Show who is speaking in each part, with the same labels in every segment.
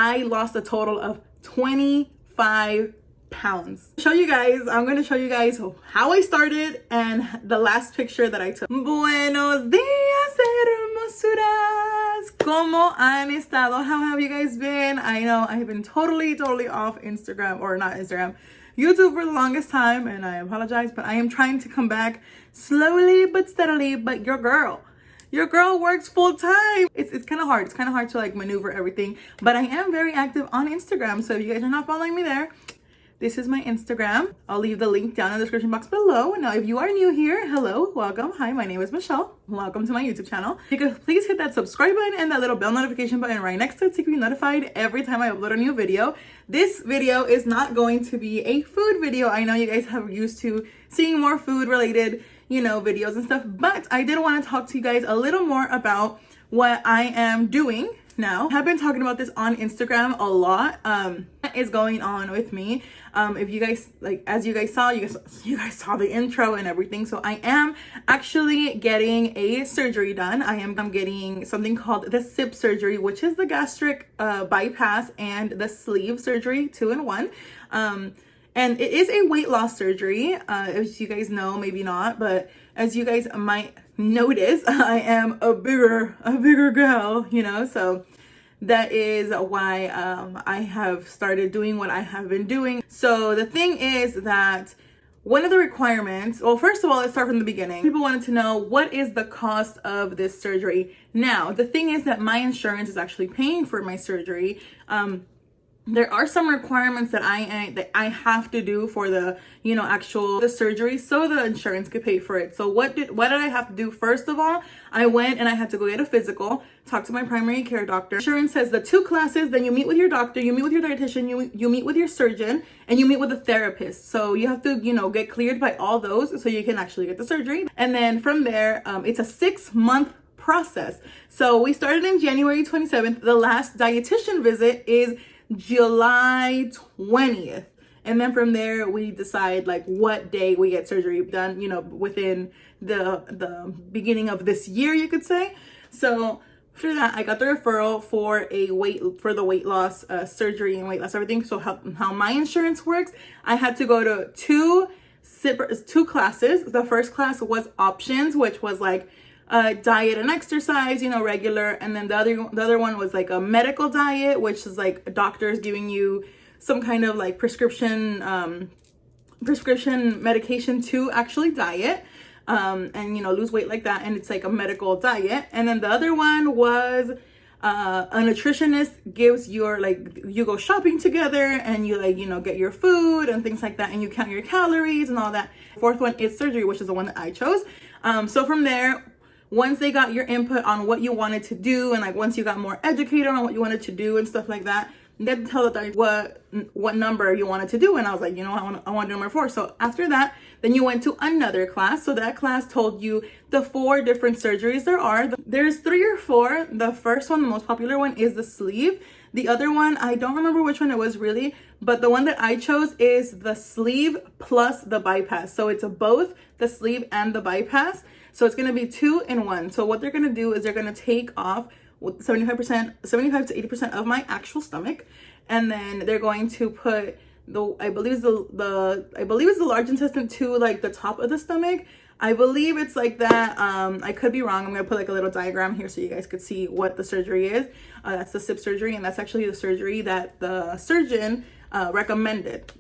Speaker 1: I lost a total of 25 pounds. I'm going to show you guys how I started and the last picture that I took. Buenos días, hermosuras. ¿Cómo han estado? How have you guys been? I know I've been totally off Instagram, or not Instagram, YouTube for the longest time, and I apologize, but I am trying to come back slowly but steadily. But your girl works full time. It's kind of hard. It's kind of hard to like maneuver everything, but I am very active on Instagram. So if you guys are not following me there, this is my Instagram. I'll leave the link down in the description box below. Now, if you are new here, hello, welcome. Hi, my name is Michelle. Welcome to my YouTube channel. You can please hit that subscribe button and that little bell notification button right next to it to be notified every time I upload a new video. This video is not going to be a food video. I know you guys have used to seeing more food related, videos and stuff, but I did want to talk to you guys a little more about what I am doing now. I've been talking about this on Instagram a lot. What is going on with me? If you guys, as you guys saw, you guys saw the intro and everything. So I am actually getting a surgery done. I'm getting something called the SIP surgery, which is the gastric bypass and the sleeve surgery 2-in-1. And it is a weight loss surgery, as you guys know, maybe not, but as you guys might notice, I am a bigger girl, so that is why I have started doing what I have been doing. So the thing is that one of the requirements, well, first of all, let's start from the beginning. People wanted to know, what is the cost of this surgery? Now, the thing is that my insurance is actually paying for my surgery. There are some requirements that I have to do for the the surgery, so the insurance could pay for it. So what did I have to do? First of all, I went and I had to go get a physical, talk to my primary care doctor. Insurance says the 2 classes, then you meet with your doctor, you meet with your dietitian, you meet with your surgeon, and you meet with a therapist. So you have to get cleared by all those so you can actually get the surgery. And then from there, it's a 6-month process. So we started in January 27th. The last dietitian visit is July 20th. And then from there, we decide what day we get surgery done, within the beginning of this year, you could say. So for that, I got the referral for the weight loss surgery and weight loss everything. So how my insurance works, I had to go to two classes. The first class was options, which was diet and exercise, regular. And then the other one was a medical diet, which is doctors giving you some kind of prescription medication to actually diet, and lose weight like that. And it's a medical diet. And then the other one was a nutritionist gives you go shopping together and you get your food and things like that, and you count your calories and all that. Fourth one is surgery, which is the one that I chose. So from there, once they got your input on what you wanted to do, and once you got more educated on what you wanted to do and stuff like that, they had to tell the what number you wanted to do. And I was like, I want to do number 4. So after that, then you went to another class. So that class told you the 4 different surgeries there are. There's 3 or 4. The first one, the most popular one, is the sleeve. The other one, I don't remember which one it was really, but the one that I chose is the sleeve plus the bypass. So it's both the sleeve and the bypass. So it's going to be 2-in-1. So what they're going to do is they're going to take off 75 to 80% of my actual stomach, and then they're going to put I believe it's the large intestine to the top of the stomach. I believe it's like that. I could be wrong. I'm going to put a little diagram here so you guys could see what the surgery is. That's the SIP surgery, and that's actually the surgery that the surgeon recommended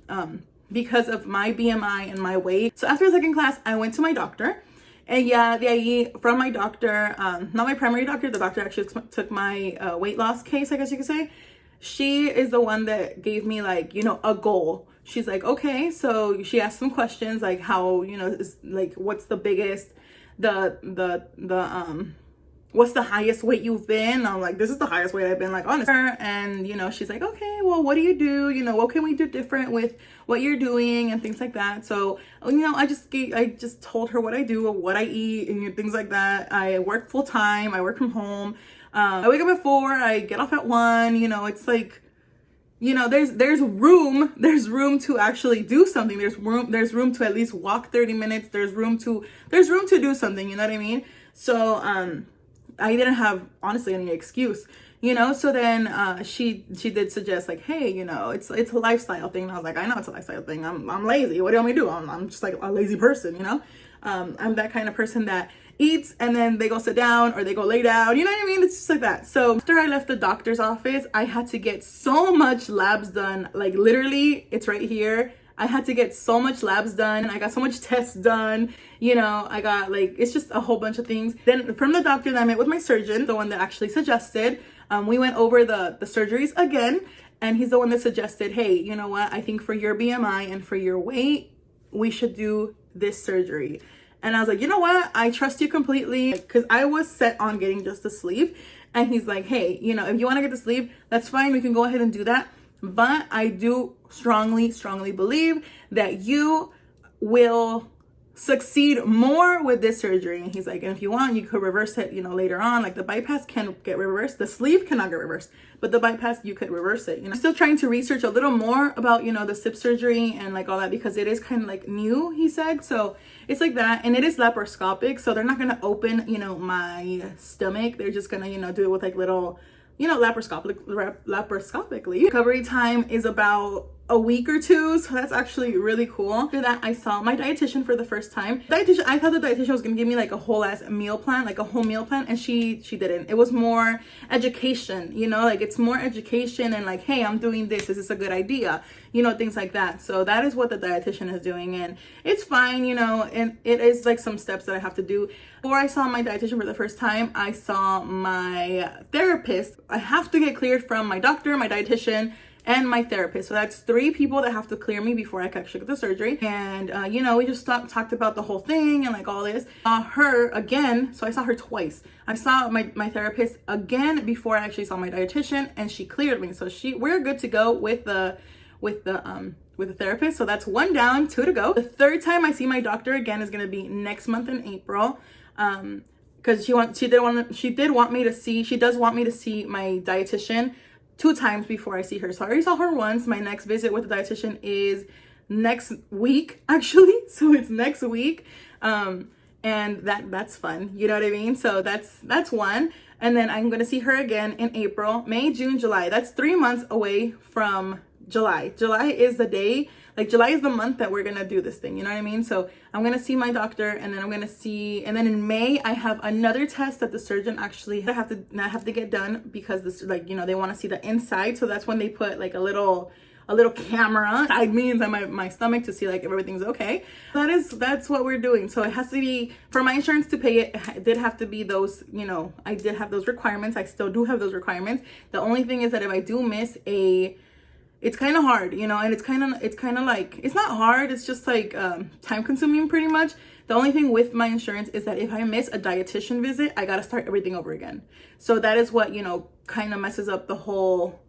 Speaker 1: because of my BMI and my weight. So after the second class, I went to my doctor. And from my doctor, not my primary doctor, the doctor actually took my weight loss case, I guess you could say. She is the one that gave me a goal. She's like, okay, so she asked some questions how, what's the biggest, what's the highest weight you've been? I'm like, this is the highest weight I've been honestly. And she's like, okay, well, what do you do? What can we do different with what you're doing and things like that. So I just told her what I do, what I eat, and things like that. I work full time. I work from home. I wake up at 4. I get off at 1. It's there's room to actually do something. There's room to at least walk 30 minutes. There's room to do something. You know what I mean? So I didn't have honestly any excuse. you know. So then she did suggest like, hey, you know, it's a lifestyle thing. And I was like, I know it's a lifestyle thing. I'm lazy. What do you want me to do? I'm just like a lazy person, you know. I'm that kind of person that eats and then they go sit down or they go lay down, you know what I mean? It's just like that. So after I left the doctor's office, I had to get so much labs done. Like literally, it's right here. I had to get so much labs done. I got so much tests done. You know, I got like, it's just a whole bunch of things. Then from the doctor, I met with my surgeon, the one that actually suggested. We went over the surgeries again, and he's the one that suggested, hey, you know what? I think for your BMI and for your weight, we should do this surgery. And I was like, you know what? I trust you completely, because I was set on getting just the sleeve. And he's like, hey, you know, if you want to get the sleeve, that's fine. We can go ahead and do that. But I do strongly believe that you will succeed more with this surgery. And he's like, and if you want, you could reverse it, you know, later on. Like the bypass can get reversed. The sleeve cannot get reversed, but the bypass, you could reverse it. You know, I'm still trying to research a little more about, you know, the SIP surgery and like all that, because it is kind of like new, he said. So it's like that. And it is laparoscopic. So they're not going to open, you know, my stomach. They're just going to, you know, do it with like little, you know, laparoscopically. Recovery time is about a week or two, so that's actually really cool. After that, I saw my dietitian for the first time. I thought the dietitian was gonna give me like a whole ass meal plan, like a whole meal plan, and she didn't. It was more education, you know, like it's more education and like, hey, I'm doing this. Is this a good idea? You know, things like that. So that is what the dietitian is doing, and it's fine, you know, and it is like some steps that I have to do. Before I saw my dietitian for the first time, I saw my therapist. I have to get cleared from my doctor, my dietitian, and my therapist. So that's 3 people that have to clear me before I can actually get the surgery. And you know, we just talked about the whole thing and like all this. Her again, so I saw her twice. I saw my therapist again before I actually saw my dietitian, and she cleared me. So we're good to go with the therapist. So that's 1 down, 2 to go. The 3rd time I see my doctor again is gonna be next month in April. Because she does want me to see my dietitian 2 times before I see her. So I already saw her once. My next visit with the dietitian is next week, actually. So it's next week. And that's fun. You know what I mean? So that's one. And then I'm going to see her again in April, May, June, July. That's 3 months away from July. July is the day, like July is the month that we're going to do this thing. You know what I mean? So I'm going to see my doctor, and then and then in May, I have another test that the surgeon actually have to get done, because this, like, you know, they want to see the inside. So that's when they put like a little camera inside me, inside my stomach, to see like if everything's okay. That's what we're doing. So it has to be, for my insurance to pay it, it did have to be those, you know, I did have those requirements. I still do have those requirements. The only thing is that if I do miss it's kind of hard, you know, and it's kind of like, it's not hard, it's just like time consuming pretty much. The only thing with my insurance is that if I miss a dietitian visit, I got to start everything over again. So that is what, you know, kind of messes up the whole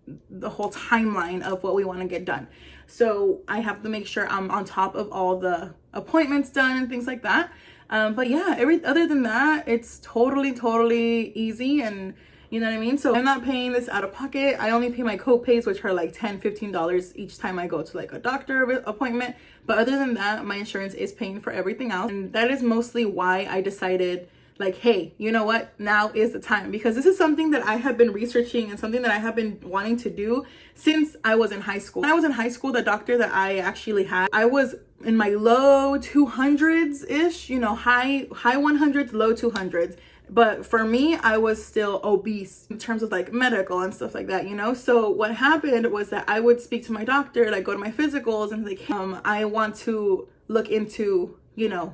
Speaker 1: timeline of what we want to get done. So I have to make sure I'm on top of all the appointments done and things like that. But yeah, other than that, it's totally easy, and you know what I mean? So I'm not paying this out of pocket. I only pay my co-pays, which are like $10-15 each time I go to like a doctor appointment. But other than that, my insurance is paying for everything else. And that is mostly why I decided, like, hey, you know what? Now is the time, because this is something that I have been researching and something that I have been wanting to do since I was in high school. When I was in high school, the doctor that I actually had, I was in my low 200s-ish, you know, high 100s, low 200s. But for me, I was still obese in terms of like medical and stuff like that, you know? So what happened was that I would speak to my doctor, like go to my physicals and like, I want to look into, you know,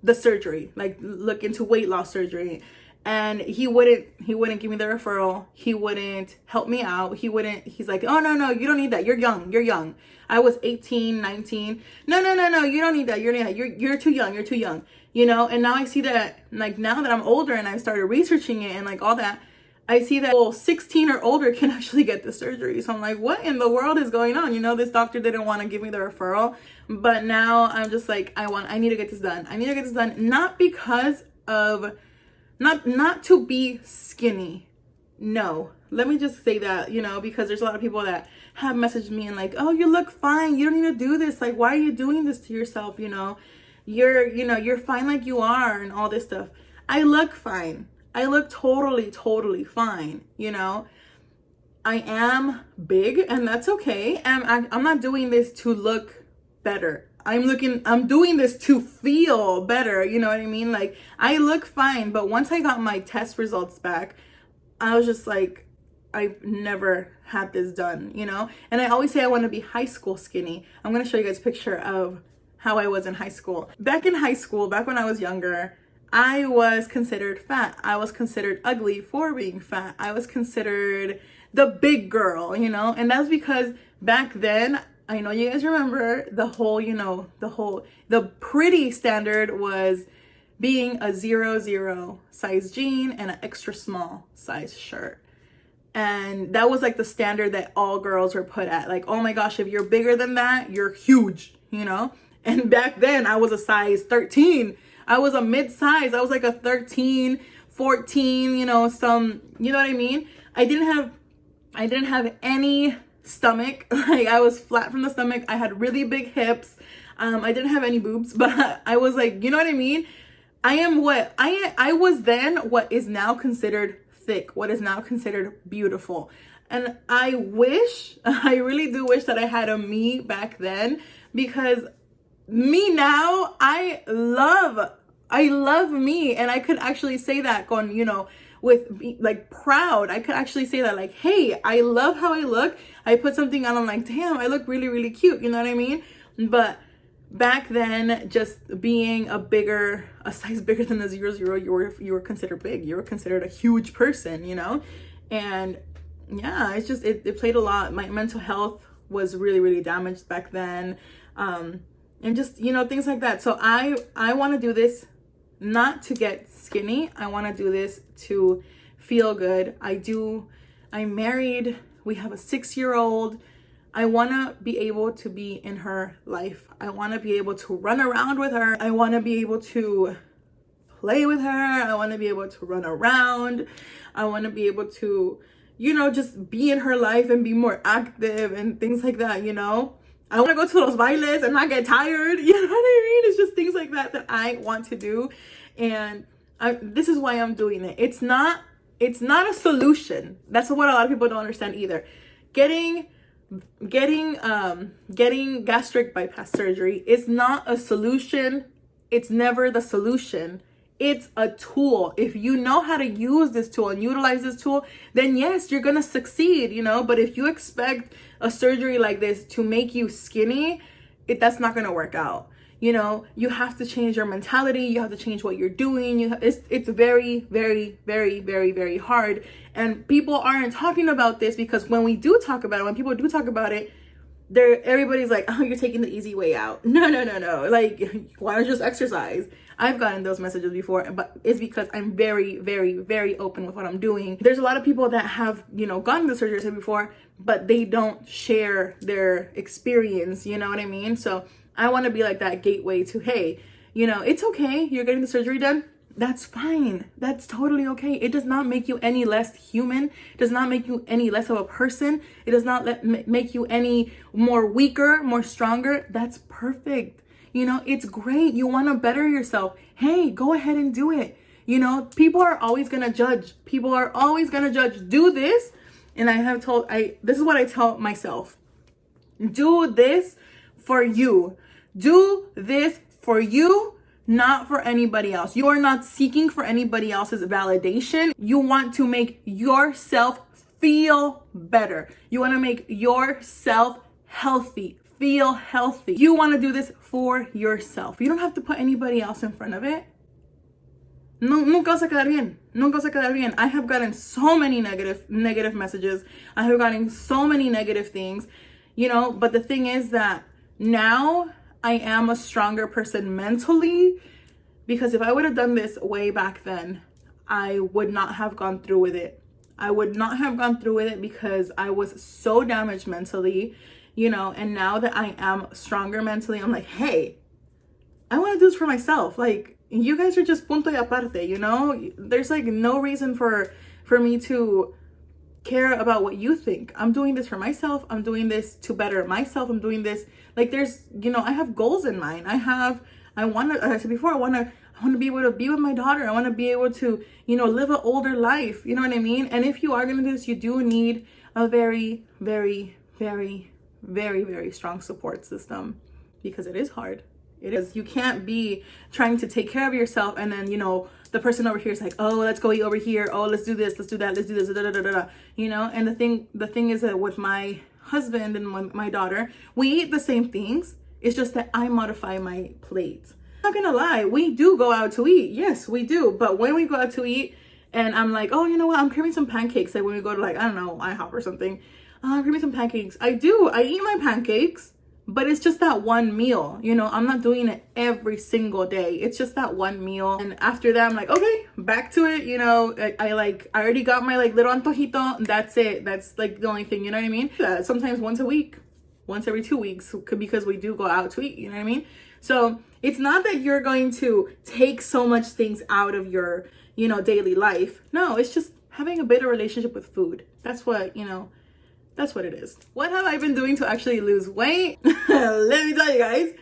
Speaker 1: the surgery, like look into weight loss surgery. And he wouldn't give me the referral. He wouldn't help me out. He's like, oh, no, you don't need that. You're young. I was 18, 19. No, you don't need that. You're too young, you know? And now I see that, like, now that I'm older and I started researching it and like all that, I see that 16 or older can actually get the surgery. So I'm like, what in the world is going on? You know, this doctor didn't want to give me the referral, but now I'm just like, I need to get this done. I need to get this done, not because of, not to be skinny. No, let me just say that, you know, because there's a lot of people that have messaged me and like, oh, you look fine. You don't need to do this. Like, why are you doing this to yourself? You know, you're fine like you are and all this stuff. I look fine. I look totally fine, you know. I am big, and that's okay. And I'm not doing this to look better. I'm doing this to feel better, you know what I mean? Like, I look fine, but once I got my test results back, I was just like, I've never had this done, you know? And I always say I want to be high school skinny. I'm going to show you guys a picture of how I was in high school. Back in high school, back when I was younger, I was considered fat. I was considered ugly for being fat. I was considered the big girl, you know? And that's because back then, I know you guys remember the whole, you know, the pretty standard was being a 0-0 size jean and an extra small size shirt. And that was like the standard that all girls were put at. Like, oh my gosh, if you're bigger than that, you're huge, you know? And back then I was a size 13. I was a mid-size. I was like a 13, 14, you know, you know what I mean? I didn't have any stomach. Like, I was flat from the stomach. I had really big hips. I didn't have any boobs, but I was like, you know what I mean? I was then what is now considered thick, what is now considered beautiful. And I really do wish that I had a me back then, because me now, I love me. And I could actually say that con, you know, with like proud. I could actually say that, like, hey, I love how I look. I put something on, I'm like, damn, I look really cute, you know what I mean? But back then, just being a size bigger than the 0-0, you were considered big. You were considered a huge person, you know? And yeah, it's just, it played a lot. My mental health was really damaged back then. And just, you know, things like that. So I want to do this not to get skinny. I want to do this to feel good. I'm married. We have a 6-year-old. I want to be able to be in her life. I want to be able to run around with her. I want to be able to play with her. I want to be able to run around. I want to be able to, you know, just be in her life and be more active and things like that, you know? I want to go to those bailes and not get tired. You know what I mean? It's just things like that I want to do. And this is why I'm doing it. It's not a solution. That's what a lot of people don't understand either. Getting gastric bypass surgery is not a solution. It's never the solution. It's a tool. If you know how to use this tool and utilize this tool, then yes, you're gonna succeed, you know. But if you expect a surgery like this to make you skinny, that's not gonna work out. You know, you have to change your mentality. You have to change what you're doing. It's very hard. And people aren't talking about this, because when we do talk about it, when people do talk about it, everybody's like, oh, you're taking the easy way out. No. Like, why don't you just exercise? I've gotten those messages before, but it's because I'm very open with what I'm doing. There's a lot of people that have, you know, gotten the surgery before, but they don't share their experience. You know what I mean? So I want to be like that gateway to, hey, you know, it's okay. You're getting the surgery done. That's fine. That's totally okay. It does not make you any less human. It does not make you any less of a person. It does not make you any more weaker, more stronger. That's perfect. You know, it's great. You want to better yourself. Hey, go ahead and do it. You know, people are always going to judge. People are always going to judge. Do this. And this is what I tell myself. Do this for you. Do this for you, not for anybody else. You are not seeking for anybody else's validation. You want to make yourself feel better. You want to make yourself healthy, feel healthy. You want to do this for yourself. You don't have to put anybody else in front of it. Nunca vas a quedar bien. Nunca vas a quedar bien. I have gotten so many negative messages. I have gotten so many negative things, you know, but the thing is that now I am a stronger person mentally, because if I would have done this way back then, I would not have gone through with it. I would not have gone through with it because I was so damaged mentally, you know, and now that I am stronger mentally, I'm like, hey, I want to do this for myself. Like, you guys are just punto y aparte, you know? There's like no reason for me to care about what you think. I'm doing this for myself. I'm doing this to better myself. I'm doing this, like, there's, you know, I have goals in mind. I want to, as I said before, I want I want to be able to be with my daughter. I want to be able to, you know, live an older life. You know what I mean? And if you are going to do this, you do need a very, very, very, very, very strong support system, because it is hard. It is. You can't be trying to take care of yourself and then, you know, the person over here is like, oh, let's go eat over here. Oh, let's do this. Let's do that. Let's do this. Da, da, da, da, da. You know, and the thing is that with my husband and my daughter, we eat the same things. It's just that I modify my plate. I'm not gonna lie, we do go out to eat. Yes, we do. But when we go out to eat and I'm like, oh, you know what? I'm craving some pancakes. Like when we go to, like, I don't know, IHOP or something. I'm craving some pancakes. I eat my pancakes. But it's just that one meal, you know, I'm not doing it every single day. It's just that one meal. And after that, I'm like, okay, back to it. You know, I already got my like little antojito. That's it. That's like the only thing, you know what I mean? Sometimes once a week, once every 2 weeks, because we do go out to eat, you know what I mean? So it's not that you're going to take so much things out of your, you know, daily life. No, it's just having a better relationship with food. That's what, you know, that's what it is. What have I been doing to actually lose weight? Let me tell you guys.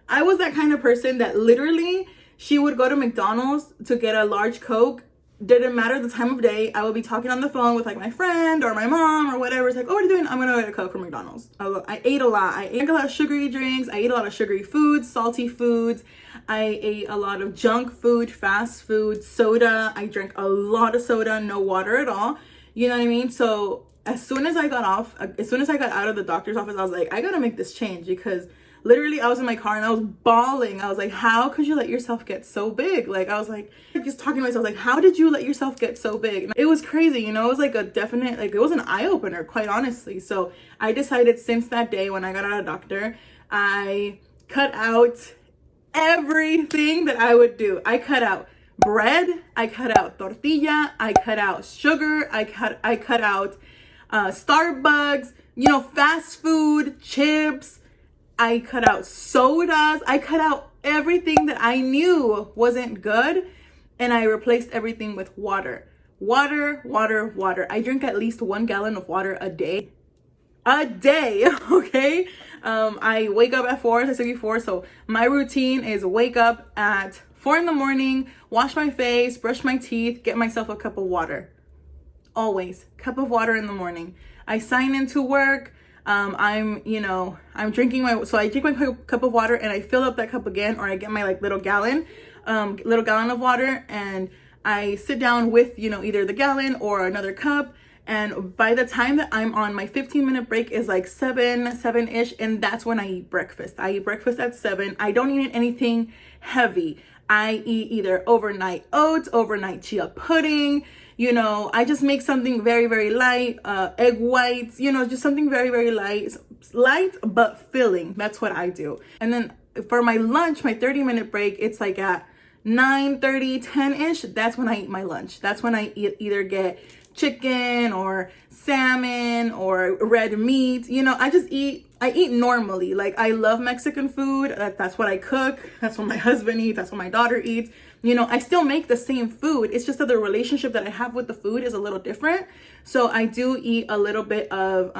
Speaker 1: I was that kind of person that literally, she would go to McDonald's to get a large Coke. Didn't matter the time of day. I would be talking on the phone with like my friend or my mom or whatever. It's like, oh, what are you doing? I'm gonna get a Coke from McDonald's. I ate a lot. I ate a lot of sugary drinks. I ate a lot of sugary foods, salty foods. I ate a lot of junk food, fast food, soda. I drank a lot of soda, no water at all. You know what I mean? So as soon as I got out of the doctor's office, I was like, I gotta make this change, because literally I was in my car and I was bawling. I was like, how could you let yourself get so big? Like, I was like, just talking to myself, like, how did you let yourself get so big? And it was crazy, you know, it was like a definite, like, it was an eye-opener, quite honestly. So I decided since that day when I got out of the doctor, I cut out everything that I would do. I cut out bread, I cut out tortilla, I cut out sugar, I cut out Starbucks, you know, fast food, chips. I cut out sodas. I cut out everything that I knew wasn't good, and I replaced everything with water. Water, water, water. I drink at least 1 gallon of water a day. Okay? I wake up at 4, as I said before, so my routine is wake up at 4 in the morning, wash my face, brush my teeth, get myself a cup of water. Always cup of water in the morning. I sign into work. I'm drinking I drink my cup of water and I fill up that cup again, or I get my like little gallon of water, and I sit down with, you know, either the gallon or another cup. And by the time that I'm on my 15-minute break is like 7-ish, and that's when I eat breakfast. I eat breakfast at 7. I don't eat anything heavy. I eat either overnight oats, overnight chia pudding. You know, I just make something very, very light, egg whites, you know, just something very, very light but filling. That's what I do. And then for my lunch, my 30-minute break, it's like at 9:30, 10-ish. That's when I eat my lunch. That's when I either get chicken or salmon or red meat. You know, I eat normally. Like, I love Mexican food. That's what I cook. That's what my husband eats. That's what my daughter eats. You know, I still make the same food. It's just that the relationship that I have with the food is a little different. So I do eat a little bit of,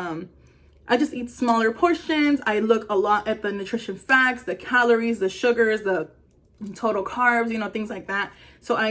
Speaker 1: I just eat smaller portions. I look a lot at the nutrition facts, the calories, the sugars, the total carbs, you know, things like that. So I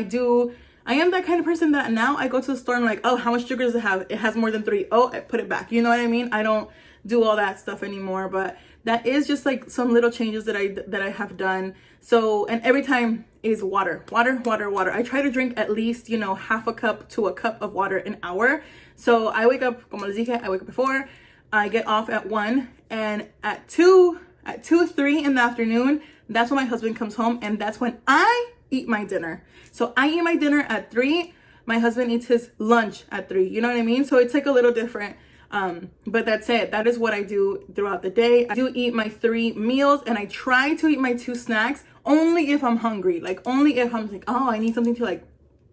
Speaker 1: am that kind of person that now I go to the store and I'm like, oh, how much sugar does it have? It has more than 3. Oh, I put it back. You know what I mean? I don't do all that stuff anymore, but that is just like some little changes that I have done. So, and every time is water. I try to drink at least, you know, half a cup to a cup of water an hour. So I wake up, como les dije, I wake up before, I get off at 1, and at 2, 3 in the afternoon, that's when my husband comes home, and that's when I eat my dinner. So I eat my dinner at 3. My husband eats his lunch at 3. You know what I mean? So it's like a little different. But that's it. That is what I do throughout the day. I do eat my 3 meals, and I try to eat my 2 snacks only if I'm hungry. Like, only if I'm like, oh, I need something to, like,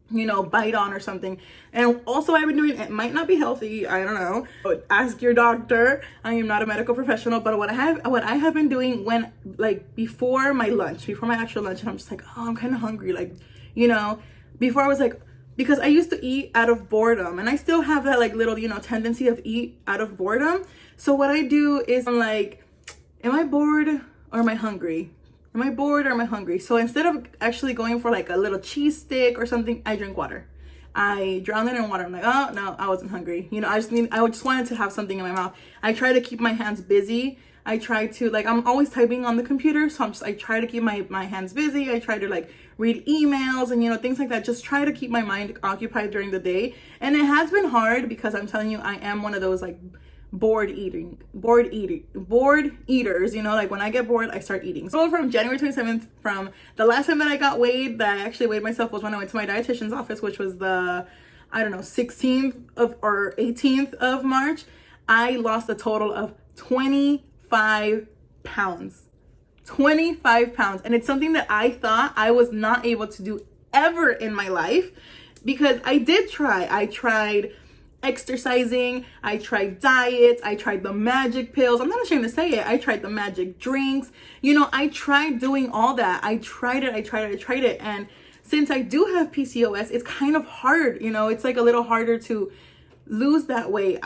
Speaker 1: you know, bite on or something. And also, I've been doing, it might not be healthy, I don't know, but ask your doctor. I am not a medical professional, but what I have been doing when, like, before my actual lunch, and I'm just like, oh, I'm kind of hungry, like, you know, before I was like, because I used to eat out of boredom, and I still have that like little, you know, tendency of eat out of boredom. So what I do is I'm like, am I bored or am I hungry? Am I bored or am I hungry? So instead of actually going for like a little cheese stick or something, I drink water. I drown it in water. I'm like, oh no, I wasn't hungry. You know, I just wanted to have something in my mouth. I try to keep my hands busy. I try to, like, I'm always typing on the computer, so I try to keep my hands busy. I try to like read emails and, you know, things like that. Just try to keep my mind occupied during the day. And it has been hard because I'm telling you, I am one of those like bored eaters, you know, like when I get bored, I start eating. So from January 27th, from the last time that I got weighed, that I actually weighed myself, was when I went to my dietitian's office, which was the, I don't know, 16th of or 18th of March. I lost a total of 25 pounds. 25 pounds. And it's something that I thought I was not able to do ever in my life, because I did try. I tried exercising, I tried diets, I tried the magic pills. I'm not ashamed to say it. I tried the magic drinks. You know, I tried doing all that. I tried it. And since I do have PCOS, it's kind of hard, you know, it's like a little harder to lose that weight.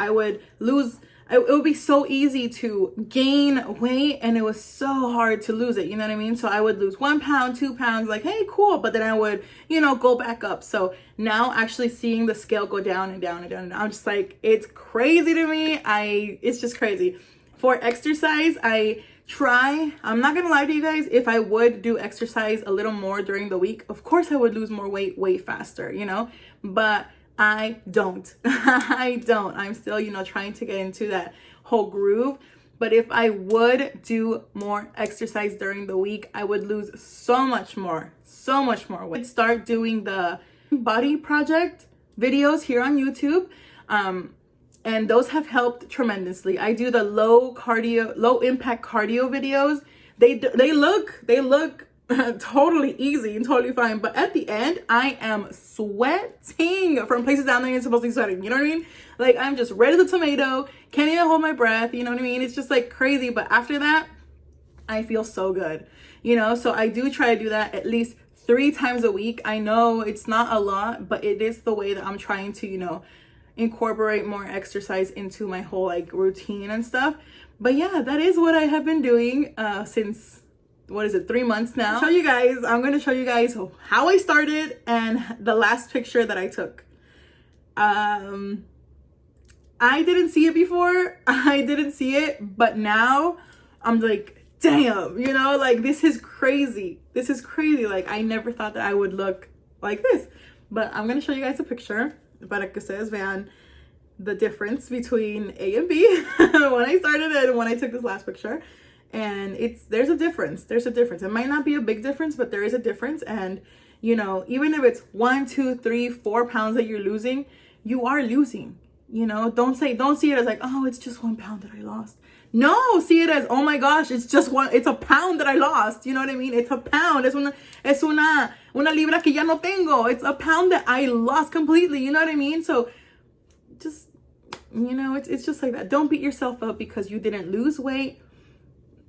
Speaker 1: It would be so easy to gain weight, and it was so hard to lose it. You know what I mean? So I would lose 1 pound, 2 pounds, like, hey, cool. But then I would, you know, go back up. So now actually seeing the scale go down and down and down, and I'm just like, it's crazy to me. It's just crazy. For exercise, I'm not gonna lie to you guys, if I would do exercise a little more during the week, of course I would lose more weight way faster, you know, but I don't. I'm still, you know, trying to get into that whole groove. But if I would do more exercise during the week, I would lose so much more weight. I'd start doing the body project videos here on YouTube. And those have helped tremendously. I do the low impact cardio videos. They look totally easy and totally fine, but at the end I am sweating from places down there you're supposed to be sweating, you know what I mean? Like, I'm just red as a tomato, can't even hold my breath, you know what I mean? It's just like crazy. But after that, I feel so good, you know. So I do try to do that at least 3 times a week. I know it's not a lot, but it is the way that I'm trying to, you know, incorporate more exercise into my whole like routine and stuff. But yeah, that is what I have been doing since, what is it, 3 months now. I'm going to show you guys how I started and the last picture that I took. I didn't see it before. I didn't see it, but now I'm like, damn, you know, like this is crazy. Like, I never thought that I would look like this. But I'm going to show you guys a picture para que ustedes vean the difference between A and B when I started and when I took this last picture. And there's a difference. It might not be a big difference, but there is a difference. And, you know, even if it's 1, 2, 3, 4 pounds that you're losing, you are losing, you know. Don't see it as like, oh, it's just 1 pound that I lost. No, see it as, oh my gosh, it's a pound that I lost. You know what I mean? It's a pound. Es una libra que ya no tengo. It's a pound that I lost completely. You know what I mean? So just, you know, it's just like that. Don't beat yourself up because you didn't lose weight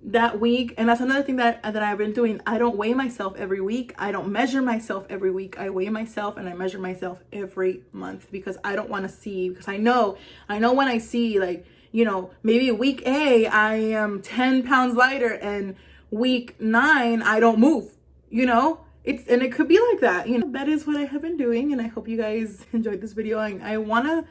Speaker 1: that week. And that's another thing that I've been doing. I don't weigh myself every week. I don't measure myself every week. I weigh myself and I measure myself every month, because I don't want to see, because I know when I see, like, you know, maybe week A I am 10 pounds lighter and week 9 I don't move, you know. It could be like that, you know. That is what I have been doing, and I hope you guys enjoyed this video. I wanna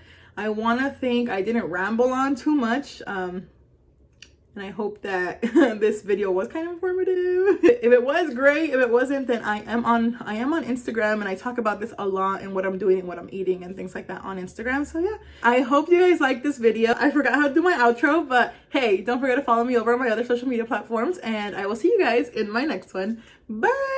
Speaker 1: think I didn't ramble on too much, and I hope that this video was kind of informative. If it was, great. If it wasn't, then I am on Instagram, and I talk about this a lot and what I'm doing and what I'm eating and things like that on Instagram. So yeah, I hope you guys liked this video. I forgot how to do my outro, but hey, don't forget to follow me over on my other social media platforms, and I will see you guys in my next one. Bye.